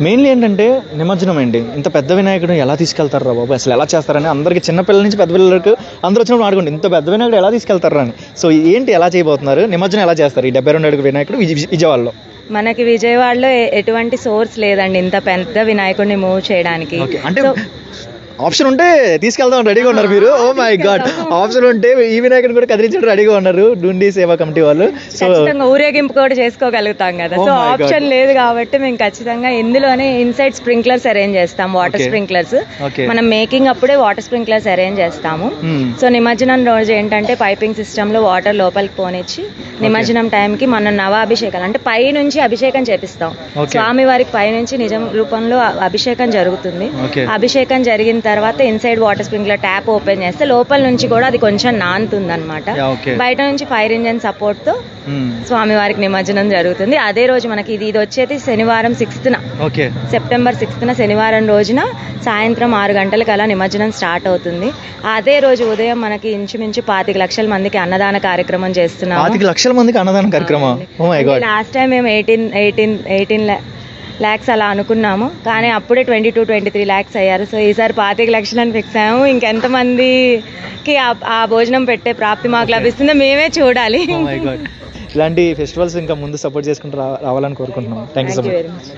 Mainly ఏంటంటే నిమజ్జనం అండి. ఇంత పెద్ద వినాయకుడు ఎలా తీసుకెళ్తారా బాబు, అసలు ఎలా చేస్తారని అందరికి చిన్నపిల్లల నుంచి పెద్ద పిల్లలకు అందరూ వచ్చినప్పుడు ఆడుకోండి ఇంత పెద్ద వినాయకుడు ఎలా తీసుకెళ్తారా అని. సో ఏంటి ఎలా చేయబోతున్నారు, నిమజ్జనం ఎలా చేస్తారు ఈ 72 అడుగు వినాయకుడు విజయవాడలో? మనకి విజయవాడలో ఎటువంటి సోర్స్ లేదండి ఇంత పెద్ద వినాయకుడిని మూవ్ చేయడానికి. అంటే ఆప్షన్ ఉంటే తీసుకెళ్దాం రెడీగా ఉన్నారు మీరు. ఓ మై గాడ్, ఆప్షన్ ఉంటే ఈ వినాయకుడిని కూడా కదిలించడం రెడీగా ఉన్నారు డుండి సేవా కమిటీ వాళ్ళు. సో ఊరేగింపు కూడా చేసుకోగలుగుతాం కదా. సో ఆప్షన్ లేదు కాబట్టి మేము ఖచ్చితంగా ఇందులోనే ఇన్సైడ్ స్ప్రింక్లర్స్ అరేంజ్ చేస్తాం, వాటర్ స్ప్రింక్లర్స్. మనం మేకింగ్ అప్పుడే వాటర్ స్ప్రింక్లర్స్ అరేంజ్ చేస్తాము. సో నిమజ్జనం రోజు ఏంటంటే పైపింగ్ సిస్టమ్ లో వాటర్ లోపలికి పోనిచ్చి నిమజ్జనం టైంకి మనం నవాభిషేకాలు అంటే పై నుంచి అభిషేకం చేపిస్తాం. స్వామి వారికి పై నుంచి నిజం రూపంలో అభిషేకం జరుగుతుంది. అభిషేకం జరిగిన తర్వాత inside water sprinkler tap open చేస్తే లోపల నుంచి కూడా అది కొంచెం నానుతుంది అనమాట. బయట నుంచి ఫైర్ ఇంజన్ సపోర్ట్ తో స్వామి వారికి నిమజ్జనం జరుగుతుంది. అదే రోజు మనకి ఇది వచ్చేది శనివారం 6th సెప్టెంబర్ 6th శనివారం రోజున సాయంత్రం 6 గంటలకు అలా నిమజ్జనం స్టార్ట్ అవుతుంది. అదే రోజు ఉదయం మనకి ఇంచుమించు 25 లక్షల మందికి అన్నదాన కార్యక్రమం చేస్తున్నాం. 25 లక్షల మందికి అన్నదాన కార్యక్రమం. లాస్ట్ టైం మేము 18 lakhs అలా అనుకున్నాము, కానీ అప్పుడే 22-23 lakhs అయ్యారు. సో ఈసారి 25 లక్షలని ఫిక్స్ అయ్యాము. ఇంకెంతమందికి ఆ భోజనం పెట్టే ప్రాప్తి మాకు లభిస్తుందో మేమే చూడాలి. ఇలాంటి ఫెస్టివల్స్ ఇంకా ముందు సపోర్ట్ చేసుకుంటూ రావాలని కోరుకుంటున్నాం. Thank you so much.